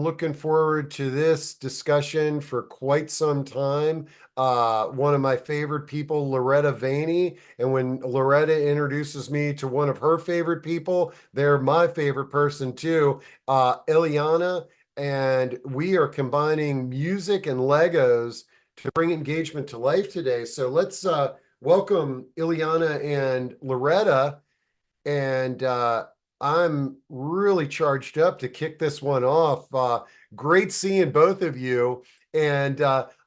looking forward to this discussion for quite some time. One of my favorite people, Loretta Veney. And when Loretta introduces me to one of her favorite people, they're my favorite person too, Ilyana. And we are combining music and Legos to bring engagement to life today. So let's welcome Ilyana and Loretta. And I'm really charged up to kick this one off. Great seeing both of you. And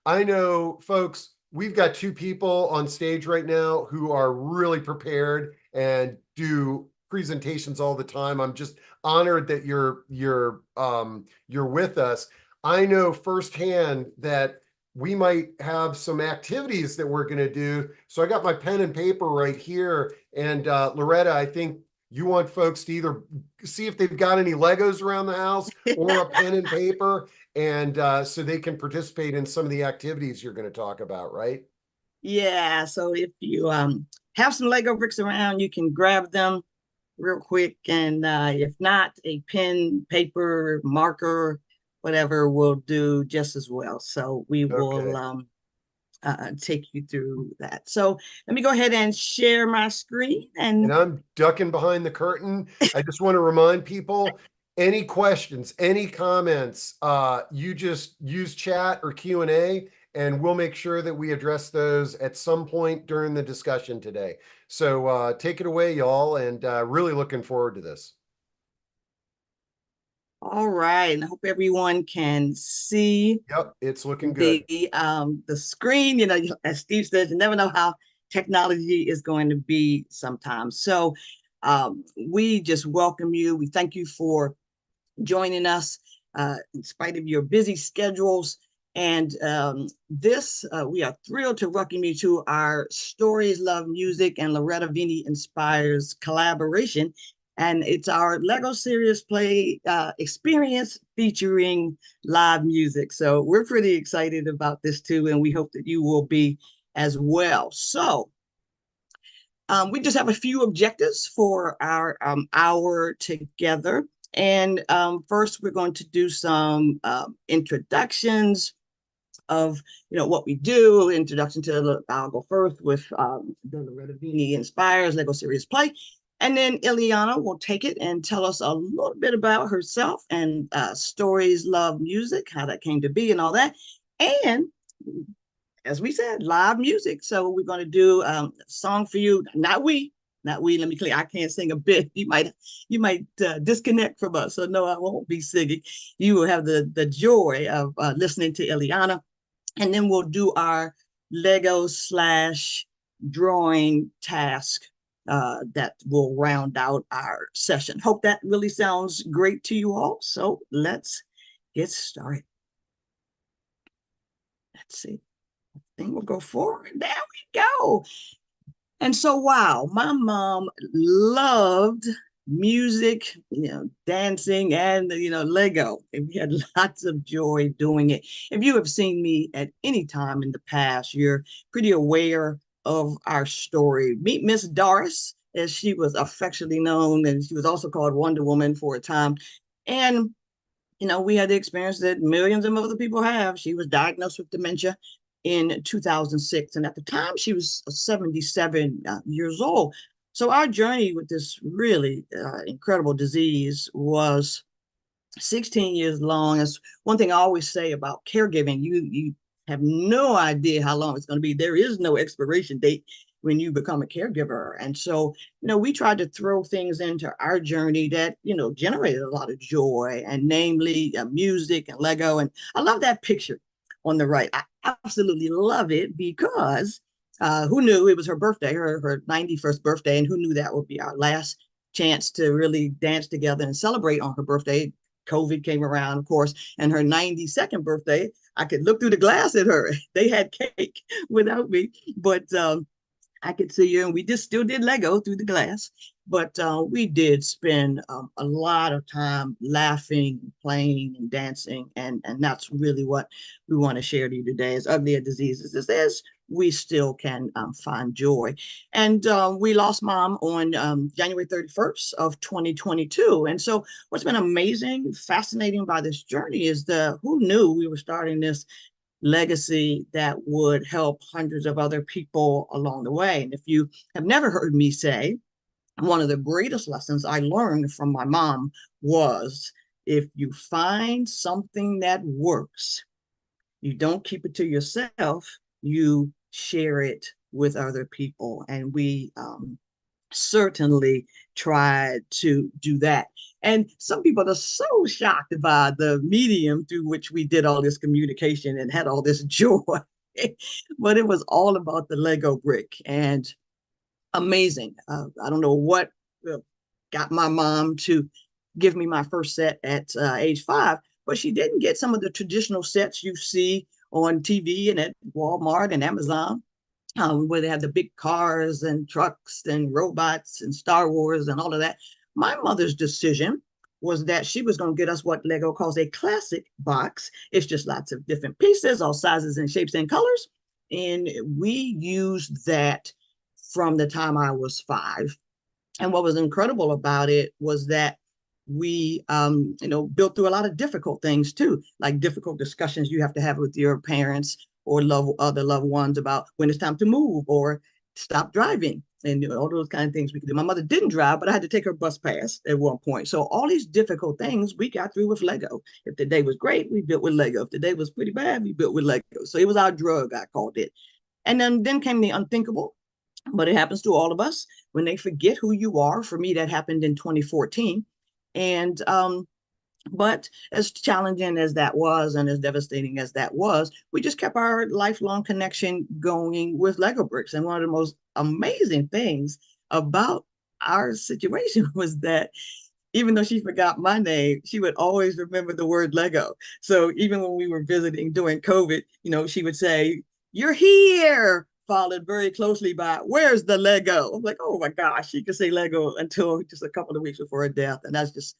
I know, folks, we've got two people on stage right now who are really prepared and do presentations all the time. I'm just honored that you're with us. I know firsthand that we might have some activities that we're going to do. So I got my pen and paper right here. And Loretta, I think you want folks to either see if they've got any Legos around the house or a pen and paper, and so they can participate in some of the activities you're going to talk about, right? Yeah, so if you have some Lego bricks around, you can grab them real quick. And if not, a pen, paper, marker, whatever will do just as well. So we will Okay. take you through that. So let me go ahead and share my screen. And And I'm ducking behind the curtain. I just want to remind people, any questions, any comments, you just use chat or Q&A, and we'll make sure that we address those at some point during the discussion today. So take it away, y'all, and really looking forward to this. all right, and I hope everyone can see Yep, it's looking good. the screen. As Steve says, you never know how technology is going to be sometimes. So we just welcome you. We thank you for joining us in spite of your busy schedules. And we are thrilled to welcome you to our Stories Love Music and Loretta Veney Inspires collaboration. And it's our Lego Serious Play experience featuring live music. So we're pretty excited about this too, and we hope that you will be as well. So we just have a few objectives for our hour together. And first, we're going to do some introductions of what we do. Introduction to I'll go first with the Loretta Veney Inspires Lego Serious Play. And then Ilyana will take it and tell us a little bit about herself and Stories Love Music, how that came to be and all that. And as we said, live music. So we're going to do a song for you. Not we. Let me clear. I can't sing a bit. You might disconnect from us. So no, I won't be singing. You will have the joy of listening to Ilyana, and then we'll do our Lego / drawing task that will round out our session. Hope that really sounds great to you all. So let's get started. Let's see. Thing will go forward. There we go. And so, wow, my mom loved music, dancing, and Lego. And we had lots of joy doing it. If you have seen me at any time in the past, you're pretty aware of our story. Meet Miss Doris, as she was affectionately known, and she was also called Wonder Woman for a time. And we had the experience that millions of other people have. She was diagnosed with dementia in 2006. And at the time, she was 77 years old. So our journey with this really incredible disease was 16 years long. That's one thing I always say about caregiving. You have no idea how long it's going to be. There is no expiration date when you become a caregiver. And so, we tried to throw things into our journey that, generated a lot of joy, and namely music and Lego. And I love that picture on the right. I absolutely love it because who knew it was her birthday, her 91st birthday, and who knew that would be our last chance to really dance together and celebrate on her birthday. COVID came around, of course, and her 92nd birthday, I could look through the glass at her. They had cake without me, but I could see you, and we just still did Lego through the glass, but we did spend a lot of time laughing, playing, and dancing, and that's really what we want to share to you today. As ugly a disease as this is, we still can find joy. And we lost mom on January 31st of 2022. And so what's been amazing, fascinating by this journey is the who knew we were starting this legacy that would help hundreds of other people along the way. And if you have never heard me say, one of the greatest lessons I learned from my mom was if you find something that works, you don't keep it to yourself, you share it with other people. And we certainly tried to do that. And some people are so shocked by the medium through which we did all this communication and had all this joy. But it was all about the Lego brick and amazing. I don't know what got my mom to give me my first set at age 5, but she didn't get some of the traditional sets you see on TV and at Walmart and Amazon, where they have the big cars and trucks and robots and Star Wars and all of that. My mother's decision was that she was going to get us what Lego calls a classic box. It's just lots of different pieces, all sizes and shapes and colors. And we used that from the time I was 5. And what was incredible about it was that we built through a lot of difficult things too, like difficult discussions you have to have with your parents or other loved ones about when it's time to move or stop driving and all those kind of things we could do. My mother didn't drive, but I had to take her bus pass at one point. So all these difficult things we got through with Lego. If the day was great, we built with Lego. If the day was pretty bad, we built with Lego. So it was our drug, I called it. And then came the unthinkable, but it happens to all of us when they forget who you are. For me, that happened in 2014. And but as challenging as that was and as devastating as that was, we just kept our lifelong connection going with Lego bricks. And one of the most amazing things about our situation was that even though she forgot my name, she would always remember the word Lego. So even when we were visiting during COVID, she would say, "You're here," followed very closely by, "Where's the Lego?" I'm like, oh my gosh, she could say Lego until just a couple of weeks before her death. And that's just,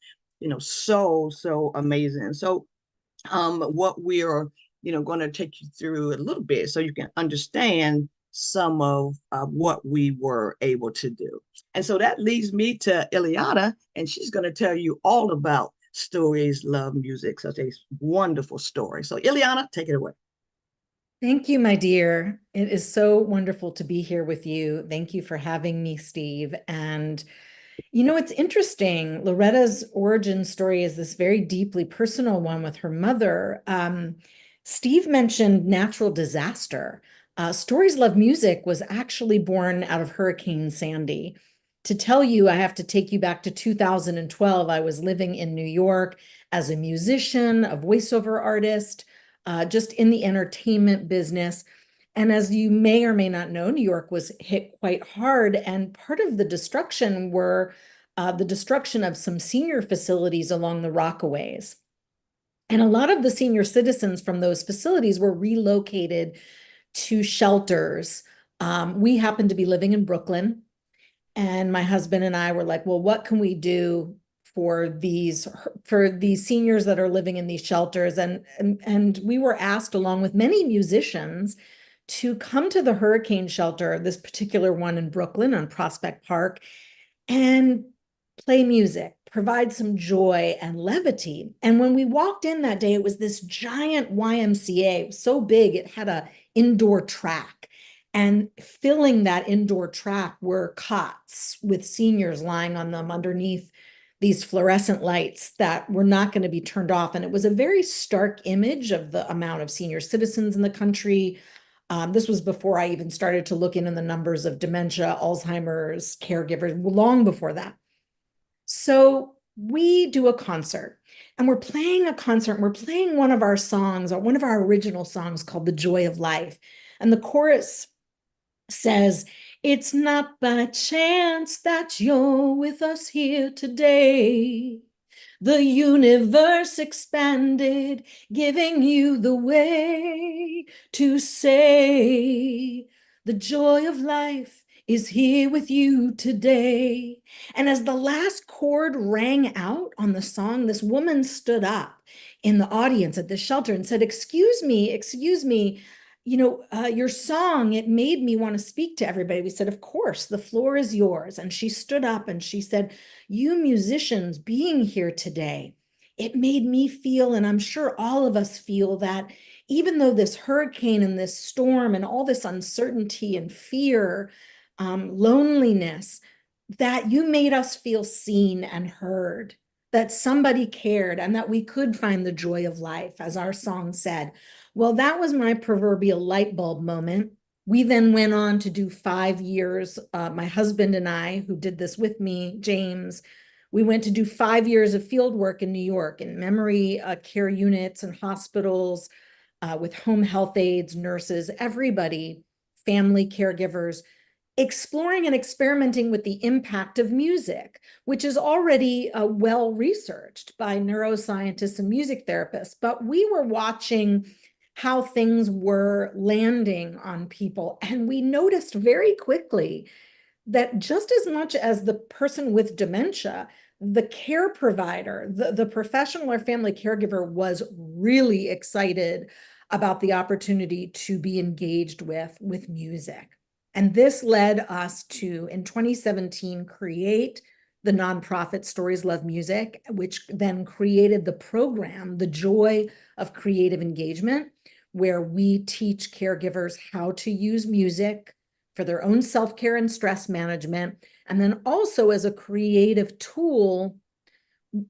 so amazing. So what we are, going to take you through a little bit so you can understand some of what we were able to do. And so that leads me to Ilyana, and she's going to tell you all about Stories Love Music, such a wonderful story. So Ilyana, take it away. Thank you, my dear. It is so wonderful to be here with you. Thank you for having me, Steve. And it's interesting. Loretta's origin story is this very deeply personal one with her mother. Steve mentioned natural disaster. Stories Love Music was actually born out of Hurricane Sandy. To tell you, I have to take you back to 2012. I was living in New York as a musician, a voiceover artist, just in the entertainment business. And as you may or may not know, New York was hit quite hard. And part of the destruction were the destruction of some senior facilities along the Rockaways. And a lot of the senior citizens from those facilities were relocated to shelters. We happened to be living in Brooklyn. And my husband and I were like, well, what can we do for these seniors that are living in these shelters? And we were asked, along with many musicians, to come to the hurricane shelter, this particular one in Brooklyn on Prospect Park, and play music, provide some joy and levity. And when we walked in that day, it was this giant YMCA. It was so big, it had an indoor track. And filling that indoor track were cots with seniors lying on them underneath these fluorescent lights that were not going to be turned off. And it was a very stark image of the amount of senior citizens in the country. This was before I even started to look into the numbers of dementia, Alzheimer's, caregivers, long before that. So we do a concert, and we're playing a concert, and we're playing one of our songs, or one of our original songs called The Joy of Life. And the chorus says, "It's not by chance that you're with us here today. The universe expanded, giving you the way to say the joy of life is here with you today. And as the last chord rang out on the song, this woman stood up in the audience at the shelter and said, excuse me, your song, it made me want to speak to everybody. We said, of course, the floor is yours. And she stood up and she said, you musicians being here today, it made me feel, and I'm sure all of us feel, that even though this hurricane and this storm and all this uncertainty and fear, loneliness, that you made us feel seen and heard, that somebody cared, and that we could find the joy of life, as our song said. Well, that was my proverbial light bulb moment. We then went on to do 5 years. My husband and I, who did this with me, James, we went to do 5 years of field work in New York in memory care units and hospitals with home health aides, nurses, everybody, family caregivers, exploring and experimenting with the impact of music, which is already well researched by neuroscientists and music therapists. But we were watching how things were landing on people, and we noticed very quickly that just as much as the person with dementia, the care provider, the professional or family caregiver was really excited about the opportunity to be engaged with music. And this led us to, in 2017, create the nonprofit Stories Love Music, which then created the program, The Joy of Creative Engagement, where we teach caregivers how to use music for their own self-care and stress management, and then also as a creative tool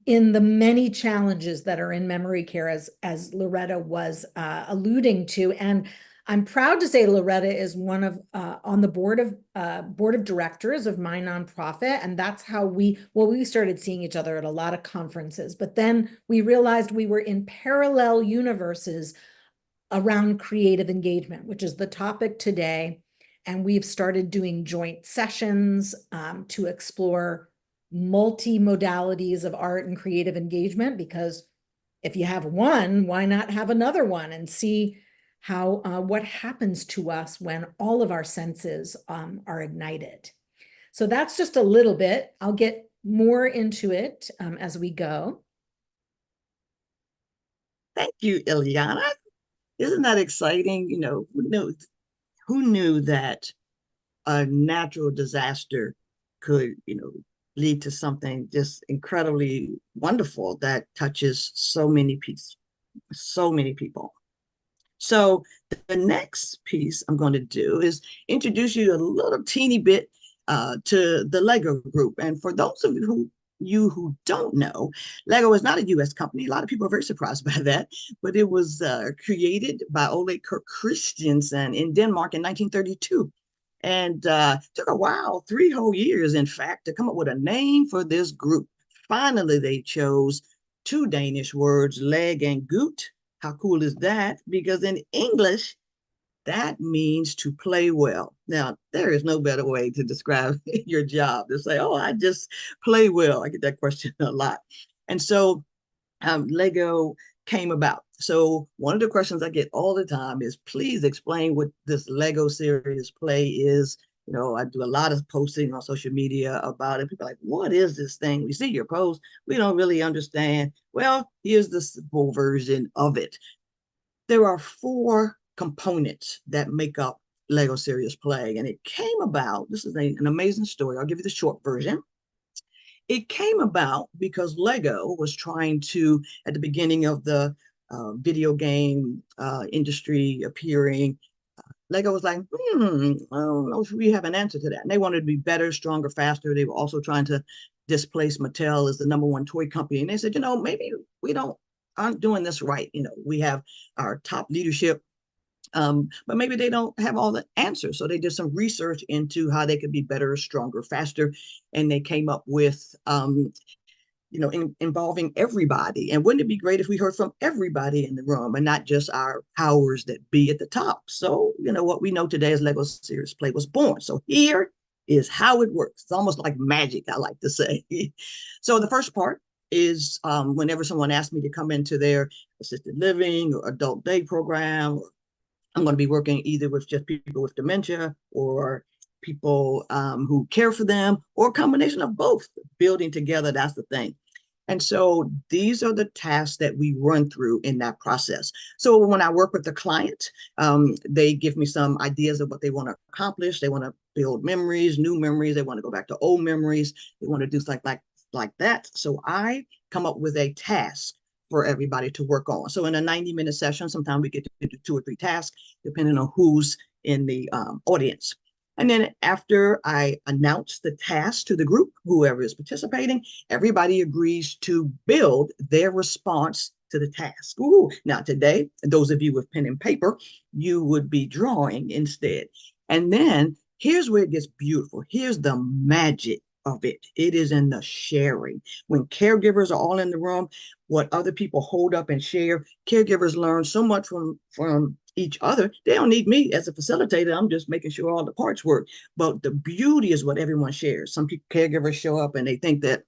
in the many challenges that are in memory care, as Loretta was alluding to. And I'm proud to say Loretta is one of on the board of directors of my nonprofit, and that's how we started seeing each other at a lot of conferences. But then we realized we were in parallel universes around creative engagement, which is the topic today. And we've started doing joint sessions to explore multi-modalities of art and creative engagement, because if you have one, why not have another one, and see how what happens to us when all of our senses are ignited. So that's just a little bit. I'll get more into it as we go. Thank you, Ilyana. Isn't that exciting? Who knew that a natural disaster could, lead to something just incredibly wonderful that touches so many people. So the next piece I'm going to do is introduce you a little teeny bit to the Lego group. And for those of you who don't know, Lego is not a U.S. company. A lot of people are very surprised by that, but it was created by Ole Kirk Christiansen in Denmark in 1932. And took a while, 3 whole years, in fact, to come up with a name for this group. Finally, they chose 2 Danish words, leg and goot. How cool is that? Because in English, that means to play well. Now, there is no better way to describe your job, to say, oh, I just play well. I get that question a lot. And so Lego came about. So one of the questions I get all the time is, please explain what this Lego serious play is. I do a lot of posting on social media about it. People are like, what is this thing? We see your post. We don't really understand. Well, here's the simple version of it. There are 4 components that make up Lego serious play. And it came about, this is an amazing story. I'll give you the short version. It came about because Lego was trying to, at the beginning of the video game industry appearing, Lego was like, I don't know if we have an answer to that. And they wanted to be better, stronger, faster. They were also trying to displace Mattel as the #1 toy company. And they said, maybe we aren't doing this right. We have our top leadership, but maybe they don't have all the answers. So they did some research into how they could be better, stronger, faster. And they came up with, involving everybody. And wouldn't it be great if we heard from everybody in the room and not just our powers that be at the top? So, what we know today as Lego Serious Play was born. So here is how it works. It's almost like magic, I like to say. So the first part is whenever someone asks me to come into their assisted living or adult day program, or I'm going to be working either with just people with dementia or people who care for them, or a combination of both, building together. That's the thing. And so these are the tasks that we run through in that process. So when I work with the client, they give me some ideas of what they want to accomplish. They want to build memories, new memories. They want to go back to old memories. They want to do stuff like that. So I come up with a task for everybody to work on. So in a 90-minute session, sometimes we get to do 2 or 3 tasks, depending on who's in the audience. And then after I announce the task to the group, whoever is participating, everybody agrees to build their response to the task. Ooh, now today, those of you with pen and paper, you would be drawing instead. And then here's where it gets beautiful. Here's the magic of it. It is in the sharing. When caregivers are all in the room, what other people hold up and share, caregivers learn so much from each other. They don't need me as a facilitator. I'm just making sure all the parts work. But the beauty is what everyone shares. Some people, caregivers show up and they think that,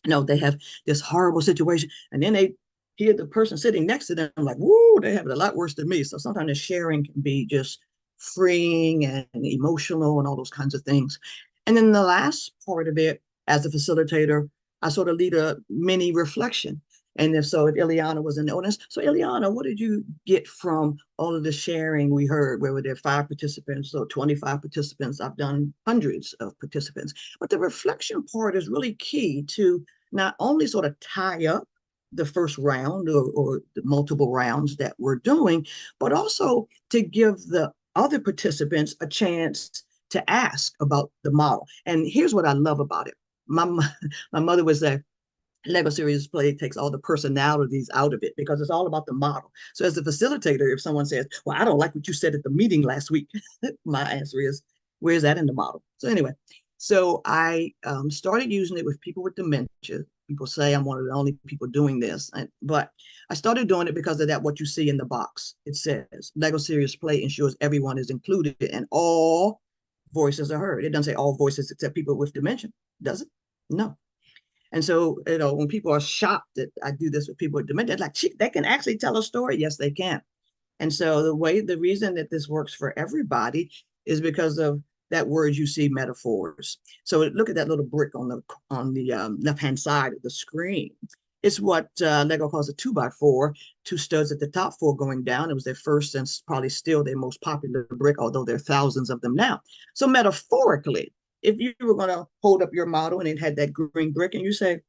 they have this horrible situation. And then they hear the person sitting next to them like, woo, they have it a lot worse than me. So sometimes the sharing can be just freeing and emotional and all those kinds of things. And then the last part of it, as a facilitator, I sort of lead a mini reflection. And if Ilyana was in the audience, so Ilyana, what did you get from all of the sharing we heard? Where were there 5 participants or 25 participants? I've done hundreds of participants. But the reflection part is really key to not only sort of tie up the first round or the multiple rounds that we're doing, but also to give the other participants a chance to ask about the model. And here's what I love about it. My mother was a Lego series play takes all the personalities out of it because it's all about the model. So as a facilitator, if someone says, well, I don't like what you said at the meeting last week, my answer is, where's that in the model? So anyway, so I started using it with people with dementia. People say I'm one of the only people doing this, but I started doing it because of that, what you see in the box. It says Lego Serious Play ensures everyone is included and all voices are heard. It doesn't say all voices except people with dementia, does it? No. And so, when people are shocked that I do this with people with dementia, like, they can actually tell a story. Yes, they can. And so the reason that this works for everybody is because of that word you see, metaphors. So look at that little brick on the left-hand side of the screen. It's what Lego calls a 2x4, 2 studs at the top, 4 going down. It was their first and probably still their most popular brick, although there are thousands of them now. So metaphorically, if you were going to hold up your model and it had that green brick and you say,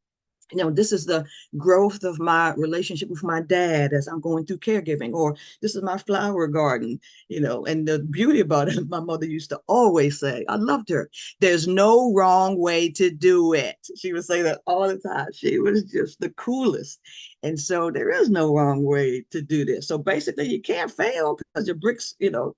this is the growth of my relationship with my dad as I'm going through caregiving, or this is my flower garden, and the beauty about it, my mother used to always say, I loved her, there's no wrong way to do it. She would say that all the time. She was just the coolest. And so there is no wrong way to do this. So basically you can't fail because your bricks,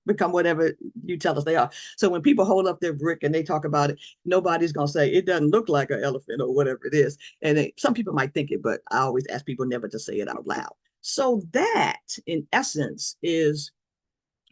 become whatever you tell us they are. So when people hold up their brick and they talk about it, nobody's going to say it doesn't look like an elephant or whatever it is. And some people might think it, but I always ask people never to say it out loud. So that in essence is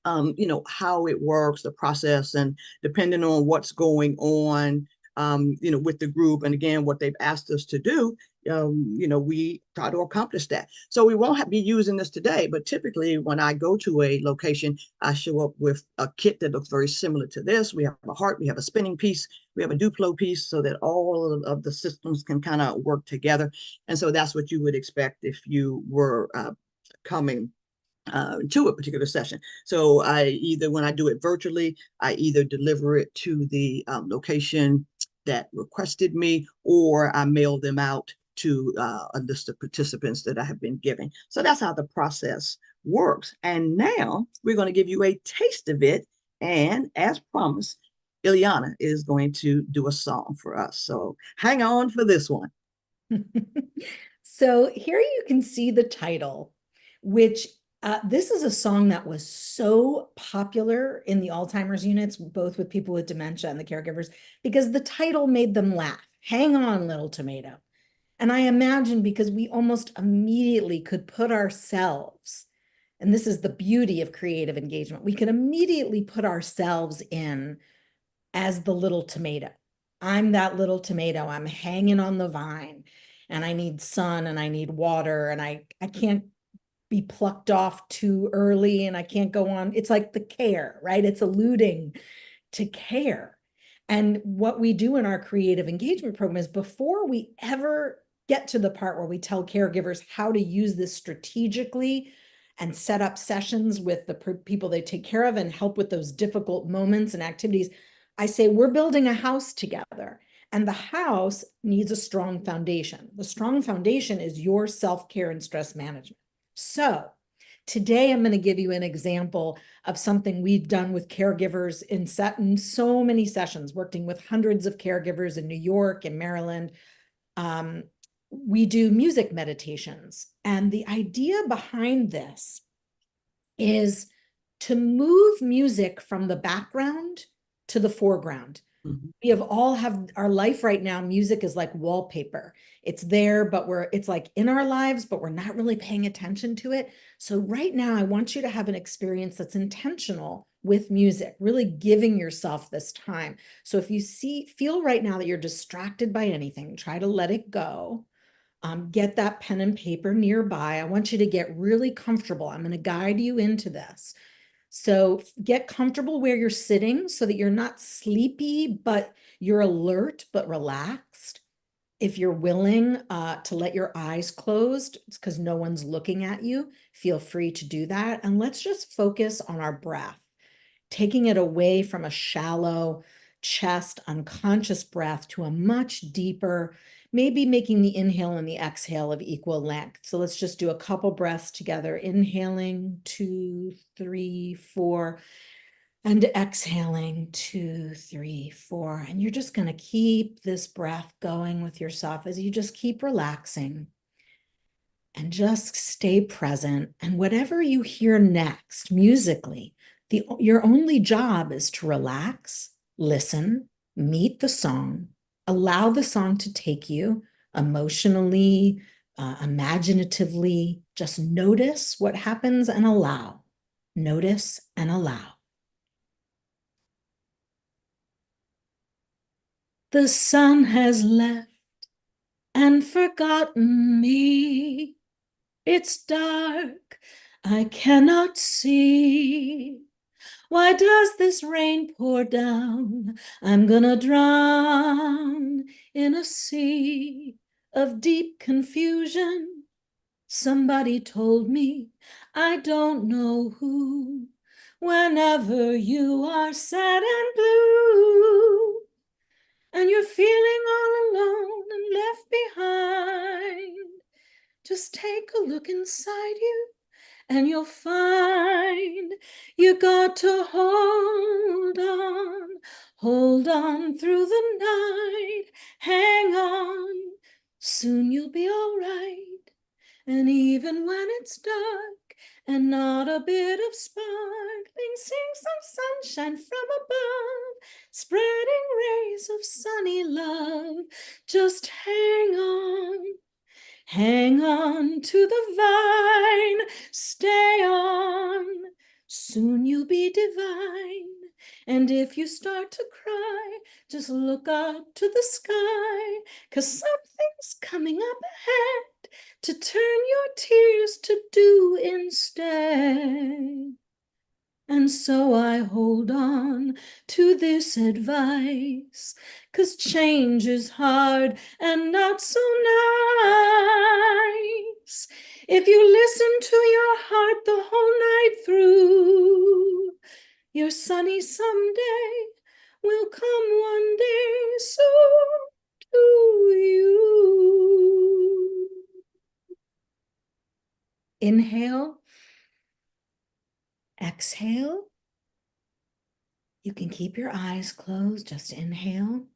how it works, the process, and depending on what's going on, with the group, and again, what they've asked us to do, we try to accomplish that. So we won't be using this today, but typically when I go to a location, I show up with a kit that looks very similar to this. We have a heart, we have a spinning piece, we have a Duplo piece, so that all of the systems can kind of work together. And so that's what you would expect if you were coming to a particular session. So when I do it virtually, I either deliver it to the location that requested me, or I mail them out to a list of participants that I have been giving. So that's how the process works. And now we're going to give you a taste of it. And as promised, Ilyana is going to do a song for us. So hang on for this one. So here you can see the title, which this is a song that was so popular in the Alzheimer's units, both with people with dementia and the caregivers, because the title made them laugh. Hang on, little tomato. And I imagine because we almost immediately could put ourselves, and this is the beauty of creative engagement, we can immediately put ourselves in as the little tomato. I'm that little tomato. I'm hanging on the vine and I need sun and I need water and I can't be plucked off too early and I can't go on. It's like the care, right? It's alluding to care. And what we do in our creative engagement program is before we ever get to the part where we tell caregivers how to use this strategically and set up sessions with the people they take care of and help with those difficult moments and activities, I say, we're building a house together. And the house needs a strong foundation. The strong foundation is your self-care and stress management. So today, I'm going to give you an example of something we've done with caregivers in so many sessions, working with hundreds of caregivers in New York and Maryland. We do music meditations. And the idea behind this is to move music from the background to the foreground. We have all have our life right now. Music is like wallpaper. It's there, but it's like in our lives, but we're not really paying attention to it. So right now, I want you to have an experience that's intentional with music, really giving yourself this time. So if you feel right now that you're distracted by anything, try to let it go. Get that pen and paper nearby. I want you to get really comfortable. I'm going to guide you into this. So get comfortable where you're sitting so that you're not sleepy, but you're alert, but relaxed. If you're willing to let your eyes closed, it's because no one's looking at you, feel free to do that. And let's just focus on our breath, taking it away from a shallow chest, unconscious breath to a much deeper, maybe making the inhale and the exhale of equal length. So let's just do a couple breaths together. Inhaling, 2, 3, 4, and exhaling, 2, 3, 4. And you're just going to keep this breath going with yourself as you just keep relaxing and just stay present. And whatever you hear next musically, your only job is to relax, listen, meet the song, allow the song to take you emotionally, imaginatively. Just notice what happens and allow. Notice and allow. The sun has left and forgotten me. It's dark, I cannot see. Why does this rain pour down? I'm gonna drown in a sea of deep confusion. Somebody told me, I don't know who. Whenever you are sad and blue, and you're feeling all alone and left behind, just take a look inside you and you'll find you got to hold on through the night, hang on, soon you'll be all right. And even when it's dark and not a bit of sparkling, sing some sunshine from above, spreading rays of sunny love. Just hang on to the vine, stay on, soon you'll be divine. And if you start to cry, just look up to the sky, 'cause something's coming up ahead to turn your tears to dew instead. And so I hold on to this advice, 'cause change is hard and not so nice. If you listen to your heart the whole night through, your sunny someday will come one day soon to you. Inhale. Exhale. You can keep your eyes closed, just inhale.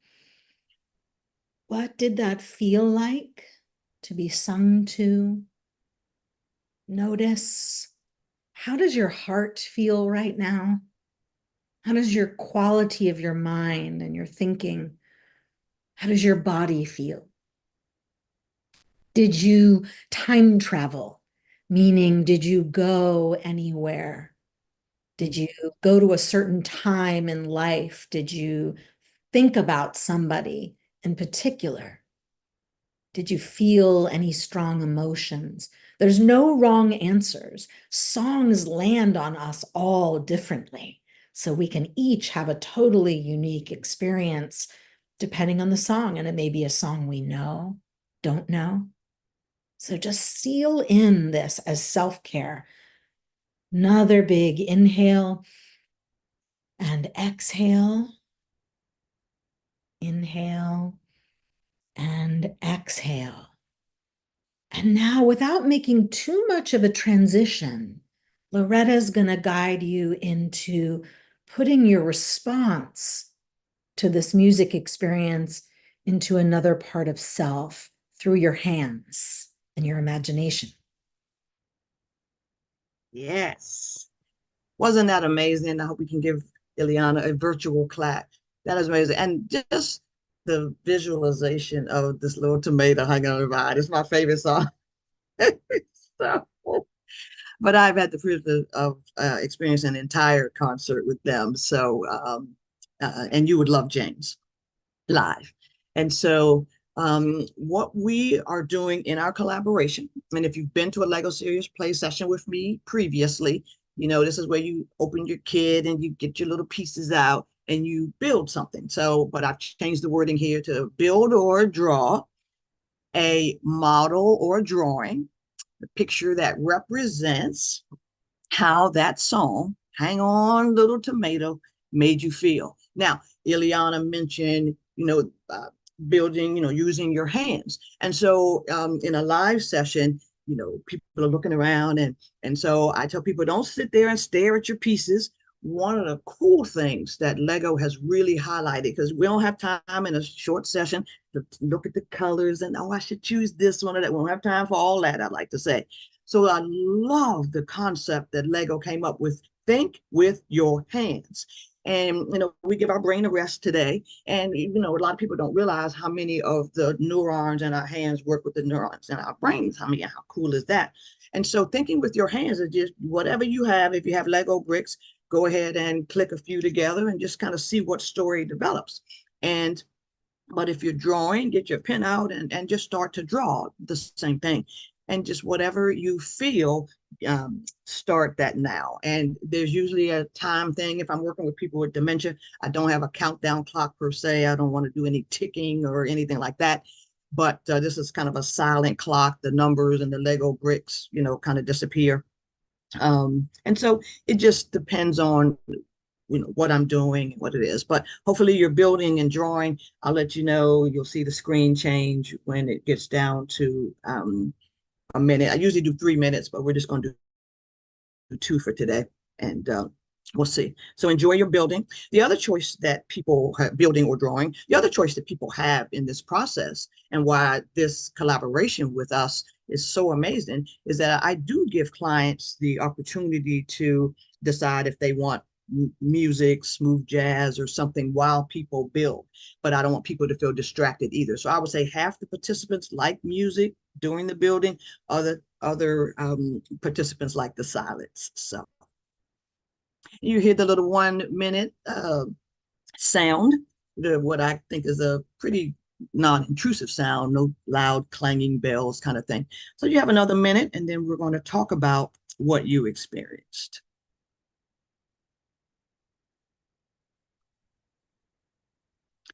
What did that feel like to be sung to? Notice, how does your heart feel right now? How does your quality of your mind and your thinking, how does your body feel? Did you time travel? Meaning, did you go anywhere? Did you go to a certain time in life? Did you think about somebody in particular? Did you feel any strong emotions? There's no wrong answers. Songs land on us all differently. So we can each have a totally unique experience depending on the song. And it may be a song we know, don't know. So just seal in this as self-care. Another big inhale and exhale. Inhale and exhale. And now, without making too much of a transition, Loretta's going to guide you into putting your response to this music experience into another part of self through your hands and your imagination. Yes. Wasn't that amazing? I hope we can give Ilyana a virtual clap. That is amazing. And just the visualization of this little tomato hanging on the vine. It's my favorite song. So, but I've had the privilege of experiencing an entire concert with them. So, and you would love James live. And so, what we are doing in our collaboration, and if you've been to a Lego Serious Play session with me previously, you know, this is where you open your kit and you get your little pieces out and you build something. So, but I've changed the wording here to build or draw a model or drawing, a picture that represents how that song, Hang On Little Tomato, made you feel. Now, Ilyana mentioned, building, using your hands. And so in a live session, people are looking around and so I tell people don't sit there and stare at your pieces. One of the cool things that Lego has really highlighted, because we don't have time in a short session to look at the colors and, oh, I should choose this one or that. We don't have time for all that, I'd like to say. So I love the concept that Lego came up with. Think with your hands. And, we give our brain a rest today. And, a lot of people don't realize how many of the neurons in our hands work with the neurons in our brains. I mean, how cool is that? And so thinking with your hands is just whatever you have. If you have Lego bricks, go ahead and click a few together and just kind of see what story develops. But if you're drawing, get your pen out and just start to draw the same thing. And just whatever you feel, start that now. And there's usually a time thing. If I'm working with people with dementia, I don't have a countdown clock per se. I don't want to do any ticking or anything like that. But this is kind of a silent clock. The numbers and the Lego bricks, kind of disappear. And so it just depends on what I'm doing and what it is. But hopefully you're building and drawing. I'll let you know. You'll see the screen change when it gets down to a minute. I usually do 3 minutes, but we're just going to do 2 for today. And we'll see. So enjoy your building. The other choice that people have, building or drawing, the other choice that people have in this process and why this collaboration with us is so amazing is that I do give clients the opportunity to decide if they want music, smooth jazz, or something while people build. But I don't want people to feel distracted either. So I would say half the participants like music during the building, other participants like the silence. So you hear the little 1 minute sound, what I think is a pretty non-intrusive sound, no loud clanging bells kind of thing. So you have another minute, and then we're going to talk about what you experienced.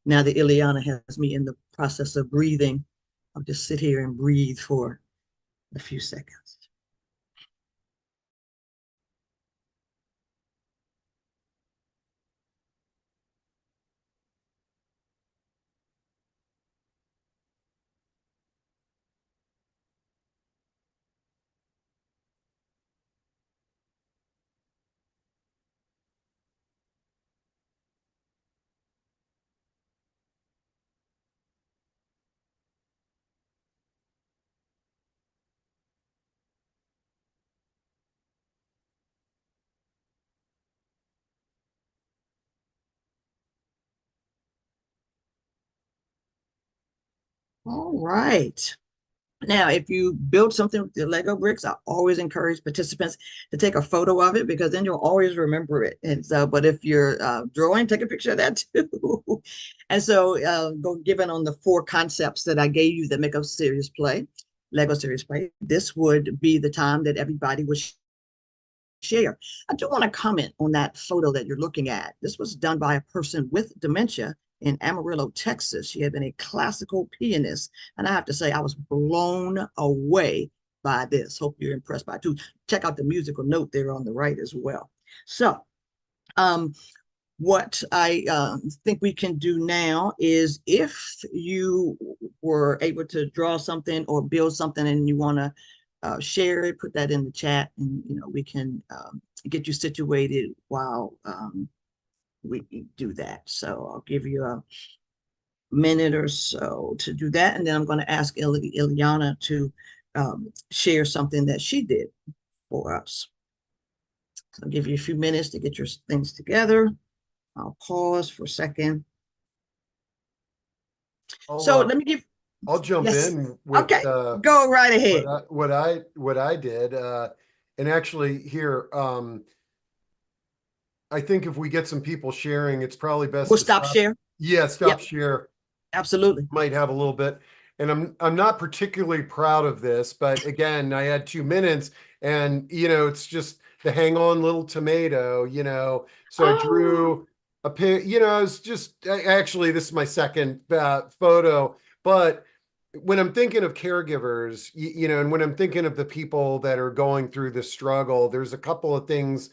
Now that Ilyana has me in the process of breathing, I'll just sit here and breathe for a few seconds. All right. Now, if you build something with the Lego bricks, I always encourage participants to take a photo of it because then you'll always remember it. And so, but if you're drawing, take a picture of that too. And so, given on the 4 concepts that I gave you that make up serious play, Lego serious play, this would be the time that everybody would share. I do want to comment on that photo that you're looking at. This was done by a person with dementia in Amarillo, Texas. She had been a classical pianist. And I have to say, I was blown away by this. Hope you're impressed by it too. Check out the musical note there on the right as well. So, what I think we can do now is, if you were able to draw something or build something and you want to share it, put that in the chat, and we can get you situated while we do that. So I'll give you a minute or so to do that, and then I'm going to ask Ilyana to share something that she did for us. So I'll give you a few minutes to get your things together. I'll pause for a second. So let me give. I'll jump in with okay. Go right ahead. What I did, and actually here, I think if we get some people sharing, it's probably best we'll to stop share. Yeah, stop share. Absolutely. Might have a little bit. And I'm not particularly proud of this, but again, I had 2 minutes, and it's just the hang on little tomato, so I drew a pic, it's just actually, this is my second photo, but when I'm thinking of caregivers, and when I'm thinking of the people that are going through this struggle, there's a couple of things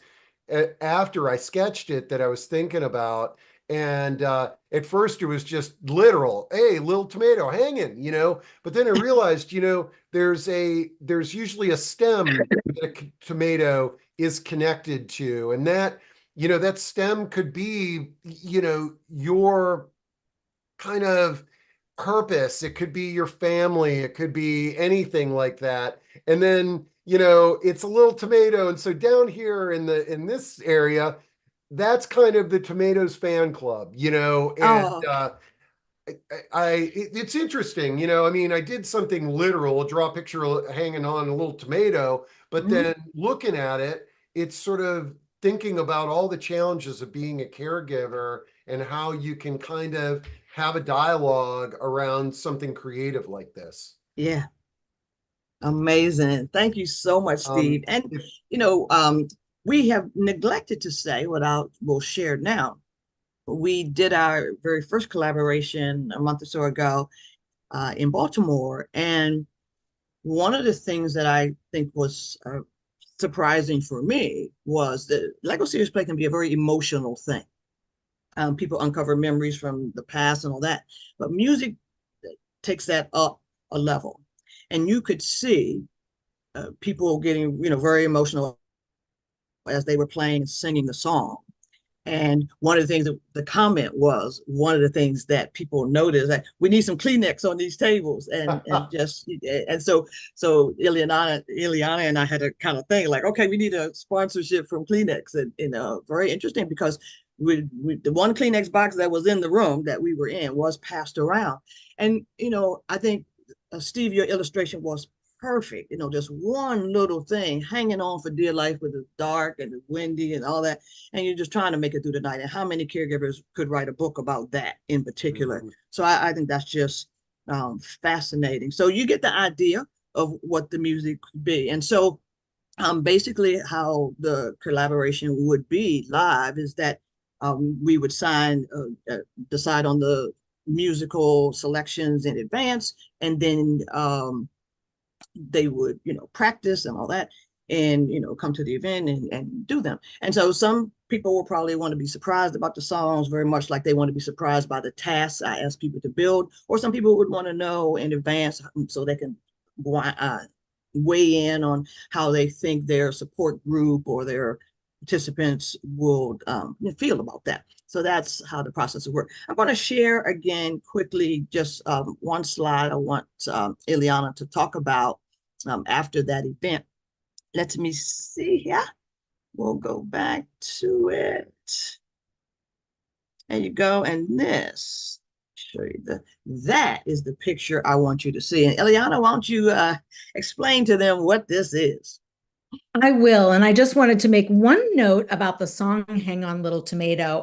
after I sketched it that I was thinking about. And at first it was just literal, hey, little tomato hanging, but then I realized, there's usually a stem that a tomato is connected to. And that, that stem could be, your kind of purpose. It could be your family. It could be anything like that. And then, it's a little tomato. And so down here in this area, that's kind of the Tomatoes fan club, and it's interesting, I mean, I did something literal, draw a picture hanging on a little tomato, but then looking at it, it's sort of thinking about all the challenges of being a caregiver and how you can kind of have a dialogue around something creative like this. Yeah. Amazing. Thank you so much, Steve. And, we have neglected to say what I will share now. We did our very first collaboration a month or so ago in Baltimore. And one of the things that I think was surprising for me was that Lego Serious Play can be a very emotional thing. People uncover memories from the past and all that, but music takes that up a level. And you could see people getting, very emotional as they were playing and singing the song. And one of the things that the comment was, one of the things that people noticed, that we need some Kleenex on these tables, and so Ilyana and I had a kind of thing like, okay, we need a sponsorship from Kleenex, and very interesting, because we the one Kleenex box that was in the room that we were in was passed around, and I think Steve, your illustration was perfect. Just one little thing hanging on for dear life, with the dark and the windy and all that, and you're just trying to make it through the night. And how many caregivers could write a book about that in particular? So I think that's just fascinating. So you get the idea of what the music could be. And so basically how the collaboration would be live is that we would decide on the musical selections in advance, and then they would practice and all that, and come to the event and do them. And so some people will probably want to be surprised about the songs, very much like they want to be surprised by the tasks I ask people to build, or some people would want to know in advance so they can weigh in on how they think their support group or their participants will feel about that. So that's how the process will work. I'm going to share again quickly just one slide I want Ilyana to talk about after that event. Let me see here. We'll go back to it. There you go. And this, show you that is the picture I want you to see. And Ilyana, why don't you explain to them what this is? I will. And I just wanted to make one note about the song Hang On Little Tomato.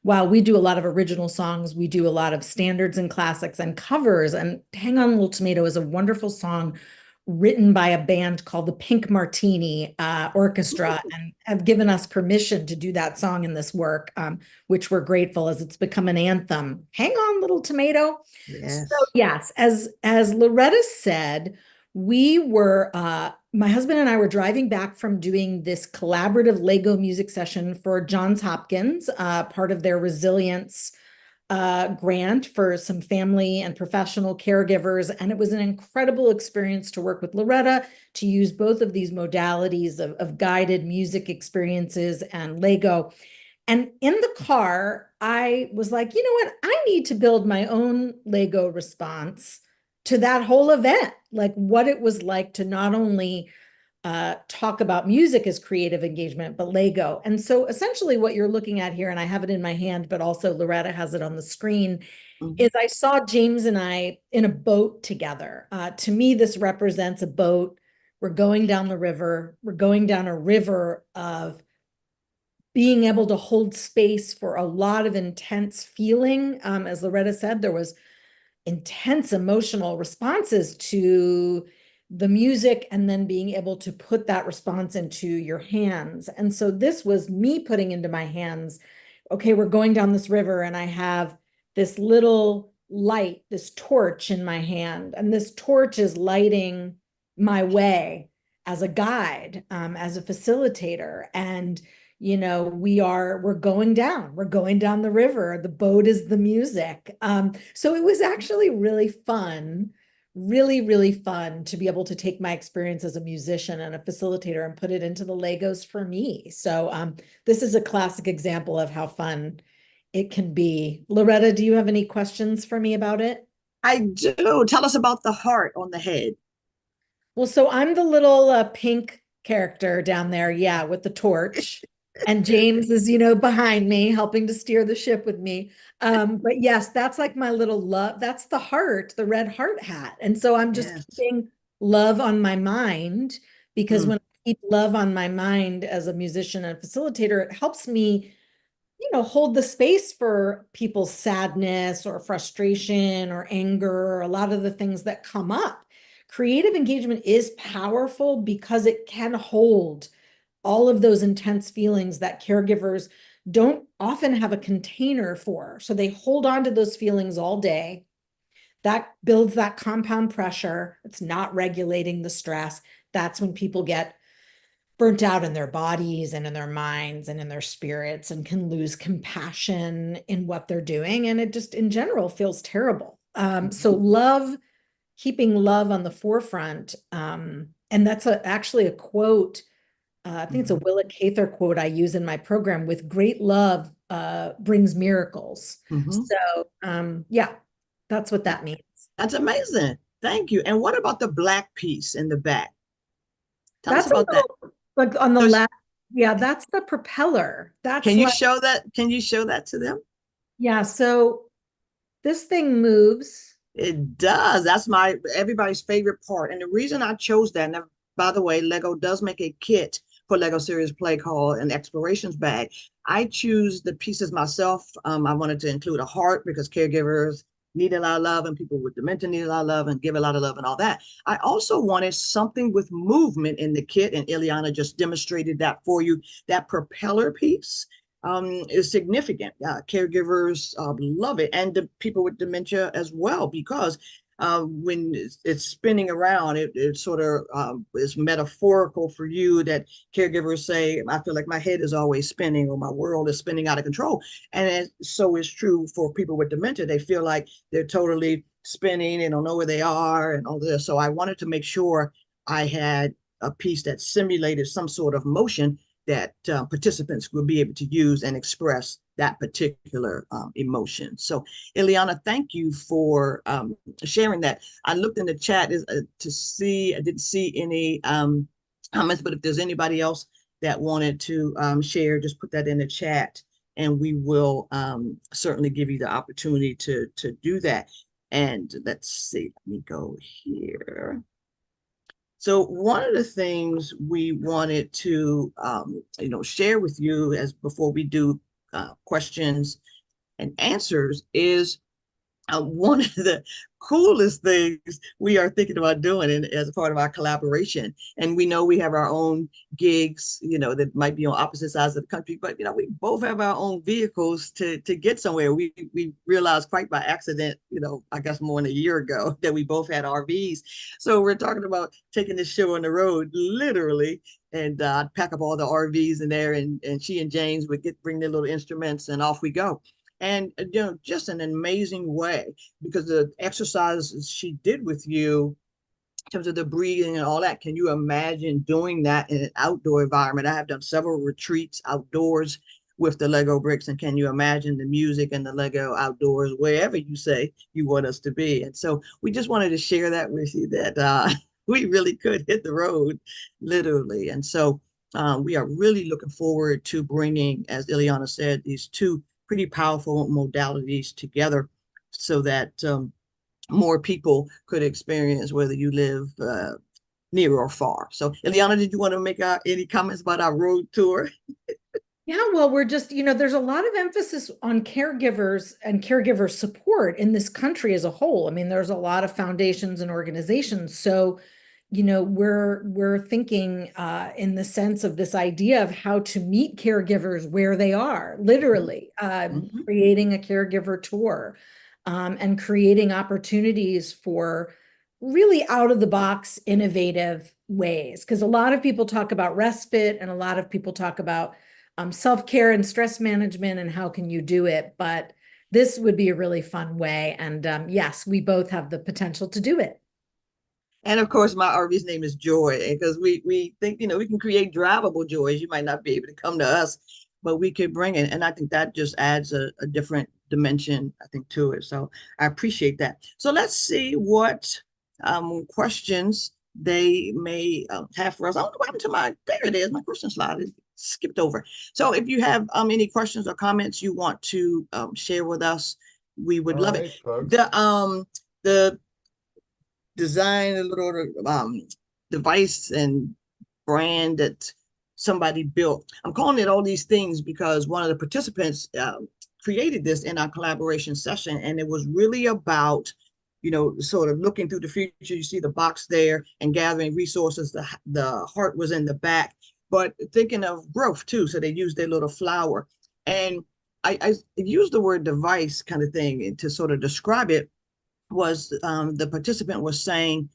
While we do a lot of original songs, we do a lot of standards and classics and covers. And Hang On Little Tomato is a wonderful song written by a band called the Pink Martini Orchestra, and have given us permission to do that song in this work, which we're grateful, as it's become an anthem. Hang on, little tomato. So Yes. yes, as Loretta said, my husband and I were driving back from doing this collaborative Lego music session for Johns Hopkins, part of their resilience grant for some family and professional caregivers. And it was an incredible experience to work with Loretta, to use both of these modalities of guided music experiences and Lego. And in the car, I was like, you know what? I need to build my own Lego response to that whole event, like what it was like to not only talk about music as creative engagement, but Lego. And so essentially what you're looking at here, and I have it in my hand, but also Loretta has it on the screen, is I saw James and I in a boat together. To me, this represents a boat. We're going down the river. We're going down a river of being able to hold space for a lot of intense feeling. As Loretta said, there was intense emotional responses to the music, and then being able to put that response into your hands. And so this was me putting into my hands, okay, we're going down this river, and I have this little light, this torch in my hand, and this torch is lighting my way as a guide, as a facilitator. And we're going down the river. The boat is the music. So it was actually really fun, really, really fun to be able to take my experience as a musician and a facilitator and put it into the Legos for me. So this is a classic example of how fun it can be. Loretta, do you have any questions for me about it? I do. Tell us about the heart on the head. Well, so I'm the little pink character down there, yeah, with the torch. And James is, behind me, helping to steer the ship with me. But yes, that's like my little love. That's the heart, the red heart hat. And so I'm just Yes. keeping love on my mind, because when I keep love on my mind as a musician and facilitator, it helps me, hold the space for people's sadness or frustration or anger, or a lot of the things that come up. Creative engagement is powerful because it can hold all of those intense feelings that caregivers don't often have a container for. So they hold on to those feelings all day. That builds that compound pressure. It's not regulating the stress. That's when people get burnt out in their bodies and in their minds and in their spirits, and can lose compassion in what they're doing. And it just in general feels terrible. So love, keeping love on the forefront. And that's actually a quote. I think it's a Willa Cather quote I use in my program: with great love brings miracles. So yeah, that's what that means. That's amazing. Thank you. And what about the black piece in the back? Tell us That's a about that. little, like on the So left. Yeah, that's the propeller. That's can you like, show that? Can you show that to them? yeah, so this thing moves. It does. That's everybody's favorite part. And the reason I chose that, and by the way, Lego does make a kit for Lego Serious Play called an Explorations Bag. I choose the pieces myself. I wanted to include a heart because caregivers need a lot of love, and people with dementia need a lot of love and give a lot of love and all that. I also wanted something with movement in the kit, and Ilyana just demonstrated that for you. That propeller piece is significant. Caregivers love it, and the people with dementia as well, because when it's spinning around, it sort of is metaphorical for you, that caregivers say, I feel like my head is always spinning, or my world is spinning out of control. And so is true for people with dementia. They feel like they're totally spinning, they don't know where they are and all this. So I wanted to make sure I had a piece that simulated some sort of motion that participants will be able to use and express that particular emotion. So Ilyana, thank you for sharing that. I looked in the chat to see, I didn't see any comments, but if there's anybody else that wanted to share, just put that in the chat, and we will certainly give you the opportunity to do that. And let's see, let me go here. So one of the things we wanted to, share with you as before we do questions and answers is one of the coolest things we are thinking about doing as a part of our collaboration. And we know we have our own gigs, that might be on opposite sides of the country, but we both have our own vehicles to get somewhere. We realized quite by accident, I guess more than a year ago, that we both had RVs. So we're talking about taking this show on the road, literally. And I'd pack up all the RVs in there, and she and James would bring their little instruments, and off we go. And just an amazing way, because the exercises she did with you in terms of the breathing and all that, can you imagine doing that in an outdoor environment? I have done several retreats outdoors with the Lego bricks, and can you imagine the music and the Lego outdoors wherever you say you want us to be? And so we just wanted to share that with you, that we really could hit the road, literally. And so we are really looking forward to bringing, as Ilyana said, these two pretty powerful modalities together, so that more people could experience, whether you live near or far. So, Ilyana, did you want to make any comments about our road tour? Yeah, well, we're just, there's a lot of emphasis on caregivers and caregiver support in this country as a whole. I mean, there's a lot of foundations and organizations. So, we're thinking in the sense of this idea of how to meet caregivers where they are, literally, creating a caregiver tour, and creating opportunities for really out of the box, innovative ways. Because a lot of people talk about respite, and a lot of people talk about self-care and stress management and how can you do it, but this would be a really fun way. And yes, we both have the potential to do it. And of course, my RV's name is Joy, because we think, we can create drivable joys. You might not be able to come to us, but we could bring it. And I think that just adds a different dimension, I think, to it. So I appreciate that. So let's see what questions they may have for us. I don't know what happened to there it is. My question slide is skipped over. So if you have any questions or comments you want to share with us, we would love it. Folks. The design, a little device and brand that somebody built. I'm calling it all these things because one of the participants created this in our collaboration session, and it was really about, sort of looking through the future. You see the box there, and gathering resources. The heart was in the back, but thinking of growth too. So they used their little flower, and I used the word device kind of thing to sort of describe it. Was the participant was saying,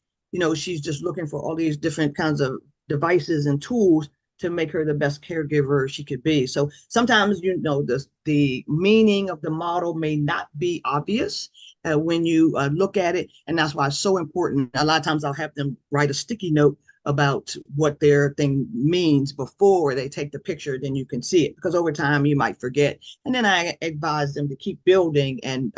she's just looking for all these different kinds of devices and tools to make her the best caregiver she could be. So sometimes, the meaning of the model may not be obvious when you look at it. And that's why it's so important. A lot of times I'll have them write a sticky note about what their thing means before they take the picture, then you can see it, because over time you might forget. And then I advise them to keep building and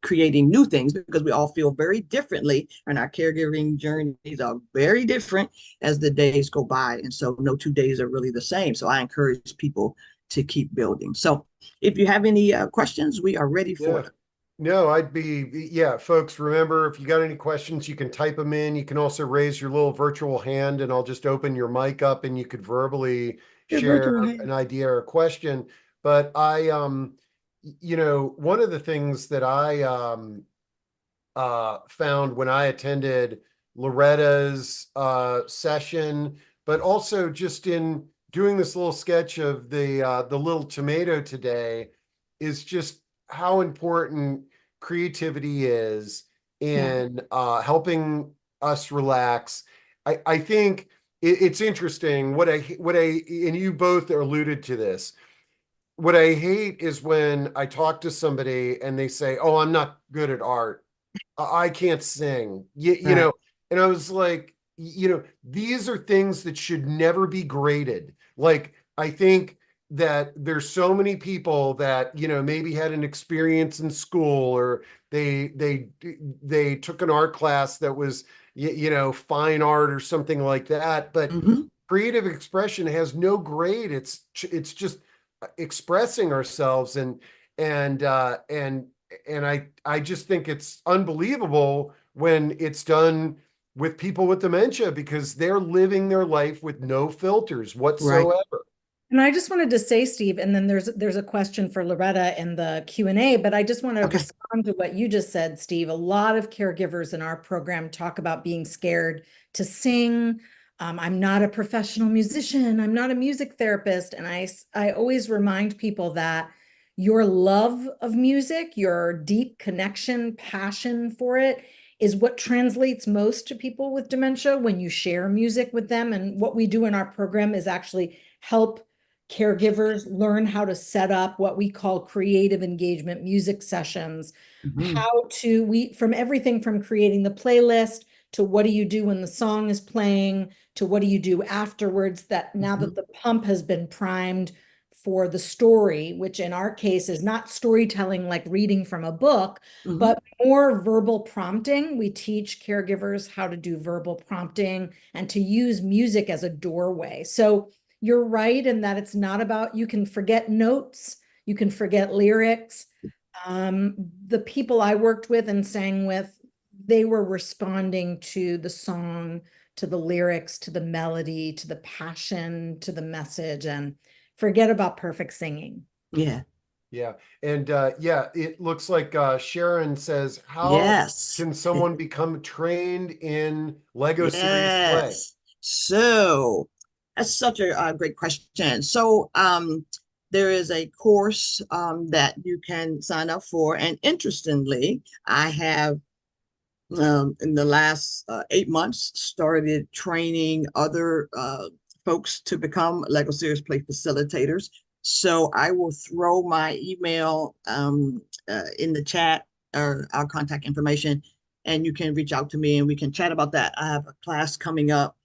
creating new things, because we all feel very differently, and our caregiving journeys are very different as the days go by. And so no 2 days are really the same. So I encourage people to keep building. So if you have any questions, we are ready for them. No, folks, remember, if you got any questions, you can type them in. You can also raise your little virtual hand, and I'll just open your mic up and you could verbally share an idea or a question. But one of the things that I found when I attended Loretta's session, but also just in doing this little sketch of the little tomato today, is just how important creativity is in helping us relax. I think it's interesting what I and you both alluded to this. What I hate is when I talk to somebody and they say, "Oh, I'm not good at art. I can't sing." You know, and I was like, these are things that should never be graded. Like, I think that there's so many people that, maybe had an experience in school, or they took an art class that was, fine art or something like that. But creative expression has no grade. It's just expressing ourselves, and I just think it's unbelievable when it's done with people with dementia, because they're living their life with no filters whatsoever. And I just wanted to say, Steve, and then there's a question for Loretta in the Q&A, but I just want to Okay. respond to what you just said, Steve. A lot of caregivers in our program talk about being scared to sing. I'm not a professional musician. I'm not a music therapist. And I always remind people that your love of music, your deep connection, passion for it is what translates most to people with dementia when you share music with them. And what we do in our program is actually help caregivers learn how to set up what we call creative engagement music sessions, Mhm. how to, from everything from creating the playlist to what do you do when the song is playing, to what do you do afterwards, that now that the pump has been primed for the story, which in our case is not storytelling like reading from a book, but more verbal prompting. We teach caregivers how to do verbal prompting and to use music as a doorway. So you're right in that it's not about, you can forget notes, you can forget lyrics. The people I worked with and sang with, they were responding to the song, to the lyrics, to the melody, to the passion, to the message, and forget about perfect singing. Yeah. Yeah. And yeah, it looks like Sharon says, how Yes. can someone become trained in Lego series play? Yes. So that's such a great question. So there is a course that you can sign up for. And interestingly, I have in the last 8 months started training other folks to become Lego Serious Play facilitators. So I will throw my email in the chat or our contact information, and you can reach out to me and we can chat about that. I have a class coming up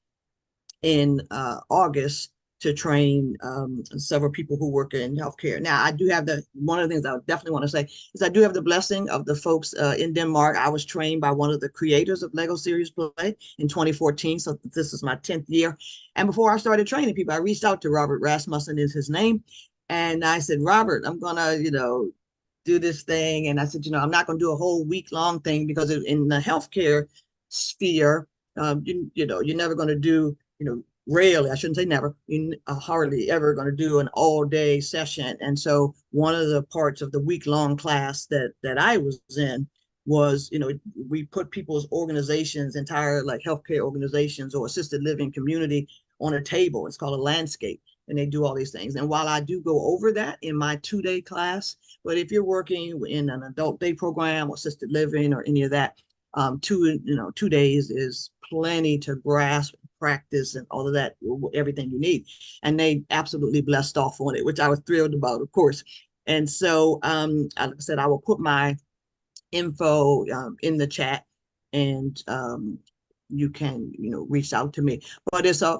in August to train several people who work in healthcare. Now, I do have one of the things I definitely want to say is I do have the blessing of the folks in Denmark. I was trained by one of the creators of Lego Serious Play in 2014. So this is my 10th year. And before I started training people, I reached out to Robert Rasmussen is his name. And I said, Robert, I'm going to, do this thing. And I said, I'm not going to do a whole week-long thing because in the healthcare sphere, you're never going to do, rarely, I shouldn't say never, you hardly ever going to do an all-day session. And so one of the parts of the week-long class that I was in was, we put people's organizations, entire like healthcare organizations or assisted living community on a table. It's called a landscape. And they do all these things. And while I do go over that in my 2-day class, but if you're working in an adult day program or assisted living or any of that, 2 days is plenty to grasp, practice, and all of that, everything you need. And they absolutely blessed off on it, which I was thrilled about, of course. And so, like I said, I will put my info in the chat, and you can reach out to me. But it's a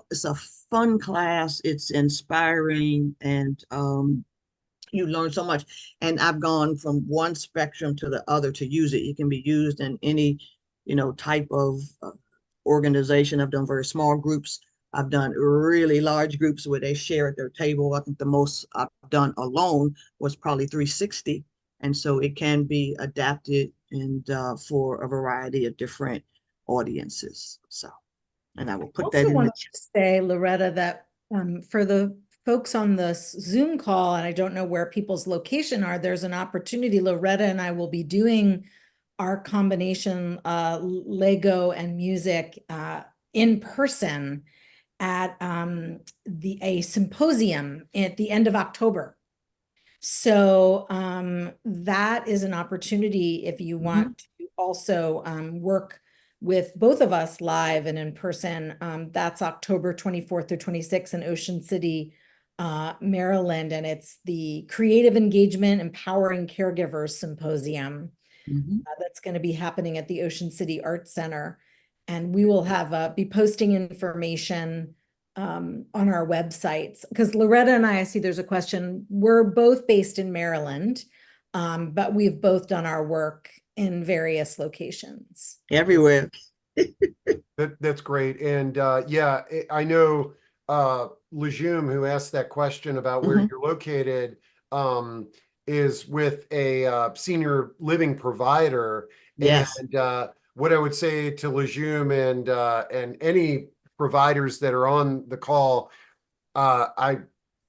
fun class. It's inspiring, and you learn so much. And I've gone from one spectrum to the other to use it. It can be used in any type of organization. I've done very small groups. I've done really large groups where they share at their table. I think the most I've done alone was probably 360. And so it can be adapted and for a variety of different audiences. So, and I will I put that also in the wanted chat. to say, Loretta, that for the folks on this Zoom call, and I don't know where people's location are, there's an opportunity. Loretta and I will be doing our combination Lego and music in person at a symposium at the end of October. So that is an opportunity if you want to also work with both of us live and in person. That's October 24th through 26th in Ocean City, Maryland. And it's the Creative Engagement Empowering Caregivers Symposium that's going to be happening at the Ocean City Arts Center. And we will have be posting information on our websites, because Loretta and I see there's a question. We're both based in Maryland, but we've both done our work in various locations. Everywhere. That's great. And yeah, I know Lejeune, who asked that question about where you're located, is with a senior living provider. Yes. And what I would say to Lejeune and any providers that are on the call, I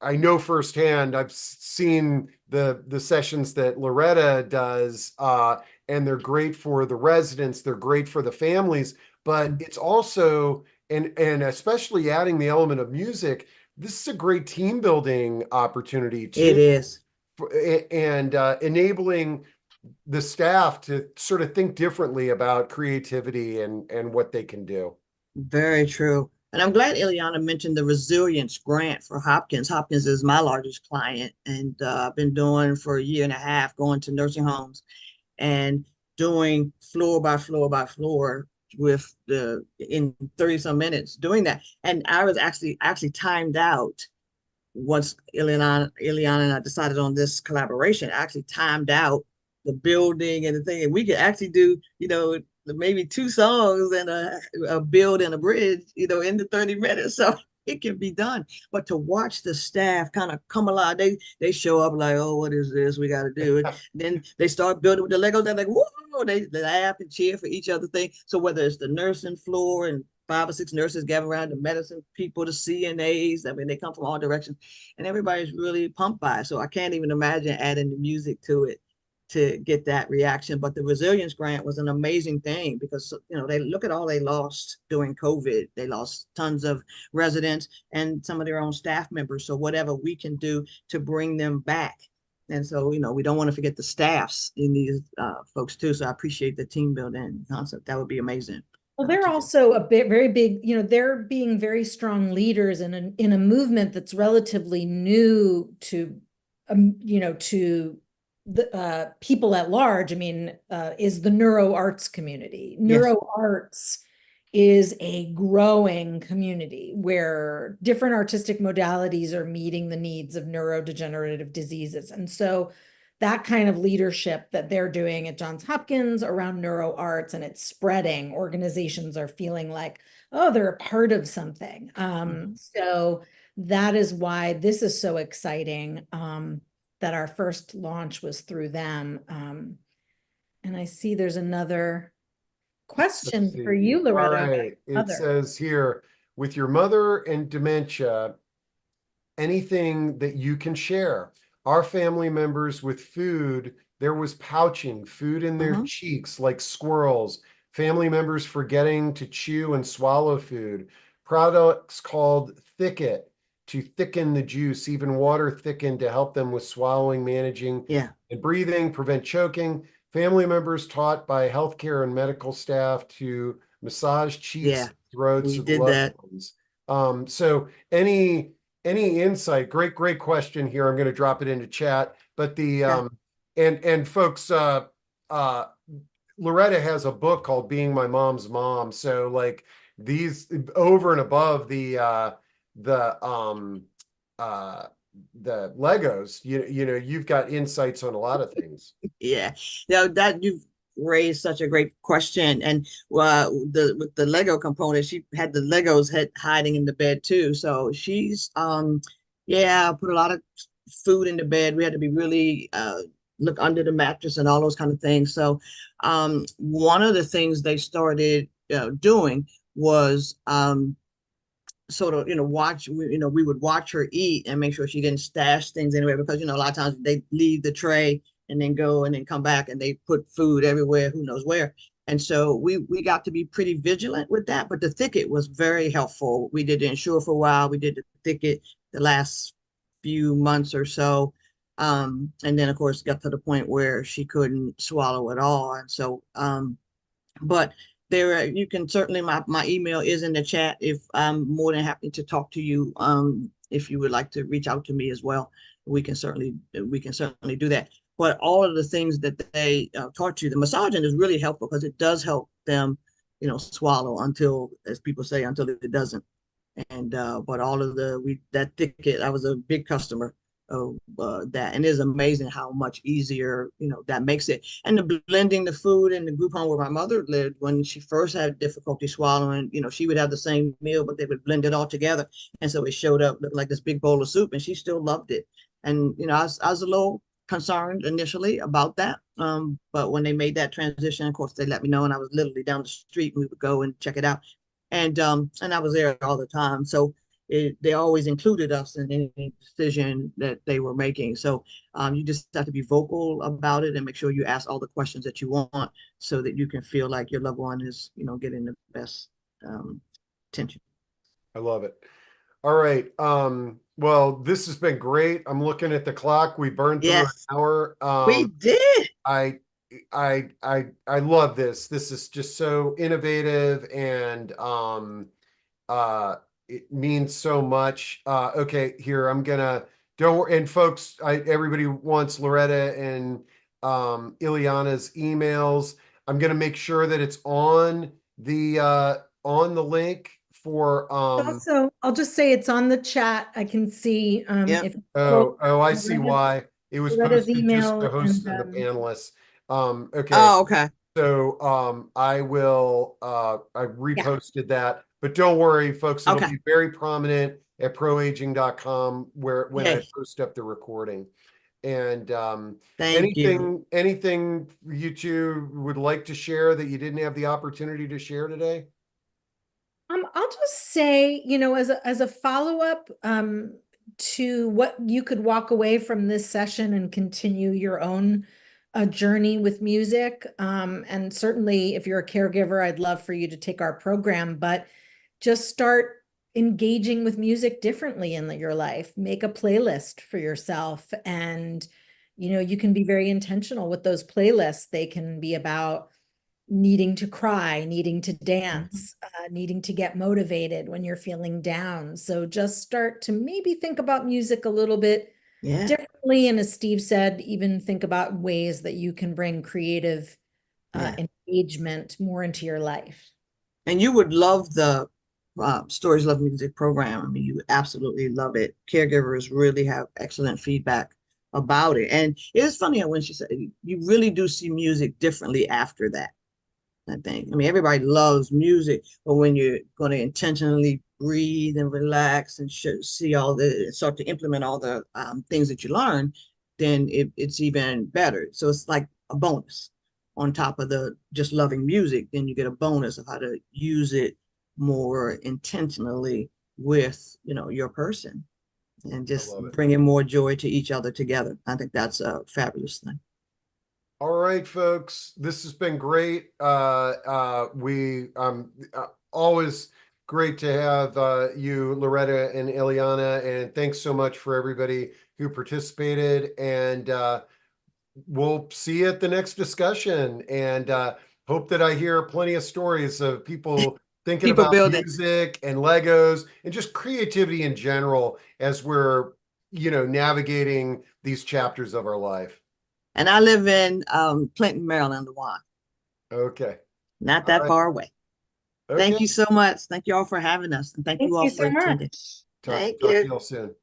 I know firsthand. I've seen the sessions that Loretta does, and they're great for the residents. They're great for the families, but it's also and especially adding the element of music. This is a great team building opportunity It too, is. and enabling the staff to sort of think differently about creativity and what they can do. Very true. And I'm glad Ilyana mentioned the resilience grant for Hopkins. Hopkins is my largest client, and I've been doing for a year and a half, going to nursing homes and doing floor by floor by floor with the in 30 some minutes doing that. And I was actually timed out once Ilyana and I decided on this collaboration. I actually timed out the building and the thing, and we could actually do, maybe two songs and a build and a bridge, in the 30 minutes. So it can be done. But to watch the staff kind of come alive, they show up like, oh, what is this? We got to do it. Then they start building with the Legos. They're like, whoa, they laugh and cheer for each other thing. So whether it's the nursing floor and 5 or 6 nurses gather around, the medicine people, the CNAs, I mean, they come from all directions, and everybody's really pumped by it. So I can't even imagine adding the music to it to get that reaction. But the resilience grant was an amazing thing because, they look at all they lost during COVID. They lost tons of residents and some of their own staff members. So whatever we can do to bring them back. And so, we don't want to forget the staffs in these folks too. So I appreciate the team building concept. That would be amazing. Well, they're also a bit very big, they're being very strong leaders in a movement that's relatively new to, to the people at large. I mean, is the neuro arts community. Yes. Neuro arts is a growing community where different artistic modalities are meeting the needs of neurodegenerative diseases. And so that kind of leadership that they're doing at Johns Hopkins around neuro arts, and it's spreading. Organizations are feeling like, oh, they're a part of something. So that is why this is so exciting, that our first launch was through them. And I see there's another question for you, Loretta. All right. It says here, with your mother and dementia, anything that you can share. Our family members with food, there was pouching, food in their cheeks like squirrels, family members forgetting to chew and swallow food, products called Thicket to thicken the juice, even water thickened to help them with swallowing, managing, and breathing, prevent choking. Family members taught by healthcare and medical staff to massage cheeks, throats of loved ones. So any insight, great question here. I'm going to drop it into chat, but and folks, Loretta has a book called Being My Mom's Mom. So like these over and above the Legos, you've got insights on a lot of things. Yeah, that you've raised such a great question. And with the Lego component, she had the Legos hiding in the bed too. So she's put a lot of food in the bed. We had to be really look under the mattress and all those kind of things. So one of the things they started doing was sort of watch, we would watch her eat and make sure she didn't stash things anywhere, because a lot of times they leave the tray and then go and then come back and they put food everywhere, who knows where. And so we got to be pretty vigilant with that. But the Thicket was very helpful. We did the Ensure for a while. We did the Thicket the last few months or so. And then of course got to the point where she couldn't swallow at all. And so but there, you can certainly, my email is in the chat. If I'm more than happy to talk to you, if you would like to reach out to me as well, we can certainly do that. But all of the things that they taught you, the massaging is really helpful because it does help them, swallow until, as people say, until it doesn't. And but all of that Thicket, I was a big customer of that, and it's amazing how much easier that makes it. And the blending the food in the group home where my mother lived, when she first had difficulty swallowing, she would have the same meal, but they would blend it all together, and so it showed up like this big bowl of soup, and she still loved it. And I was a little concerned initially about that, but when they made that transition, of course they let me know, and I was literally down the street, and we would go and check it out, and I was there all the time. So they always included us in any decision that they were making. So you just have to be vocal about it and make sure you ask all the questions that you want so that you can feel like your loved one is, getting the best attention. I love it. All right. Well, this has been great. I'm looking at the clock. We burned through an Yes, hour. we did. I I love this. This is just so innovative and it means so much. Okay, here I'm gonna don't and folks, everybody wants Loretta and Ilyana's emails. I'm gonna make sure that it's on the link for Also, I'll just say it's on the chat. I can see Yep. if you scroll I see why it was Loretta's posted just email to host and and the panelists. Okay. Oh, okay. So I will I yeah. reposted that, but don't worry, folks, it'll Okay. be very prominent at proaging.com where when I Yay. post up the recording. And Thank you. anything you two would like to share that you didn't have the opportunity to share today? I'll just say, as a follow-up to what you could walk away from this session and continue your own journey with music. And certainly, if you're a caregiver, I'd love for you to take our program, but just start engaging with music differently in your life. Make a playlist for yourself, and you can be very intentional with those playlists. They can be about needing to cry, needing to dance, needing to get motivated when you're feeling down. So just start to maybe think about music a little bit Yeah. differently. And as Steve said, even think about ways that you can bring creative Yeah. engagement more into your life. And you would love the Stories Love Music program. I mean, you would absolutely love it. Caregivers really have excellent feedback about it. And it is funny when she said, you really do see music differently after that. I think. I mean, everybody loves music, but when you're going to intentionally breathe and relax and see start to implement all the things that you learn, then it's even better. So it's like a bonus on top of the just loving music. Then you get a bonus of how to use it more intentionally with, your person and I just love it. bringing more joy to each other together. I think that's a fabulous thing. All right, folks, this has been great. We always great to have you, Loretta and Ilyana, and thanks so much for everybody who participated. And we'll see you at the next discussion. And hope that I hear plenty of stories of people thinking People about building. music and Legos and just creativity in general as we're, navigating these chapters of our life. And I live in Clinton, Maryland, the one. Okay. Not All that right. far away. Okay. Thank you so much. Thank you all for having us. And thank Thank you all you for so attending. much. Talk Thank to you. you all soon.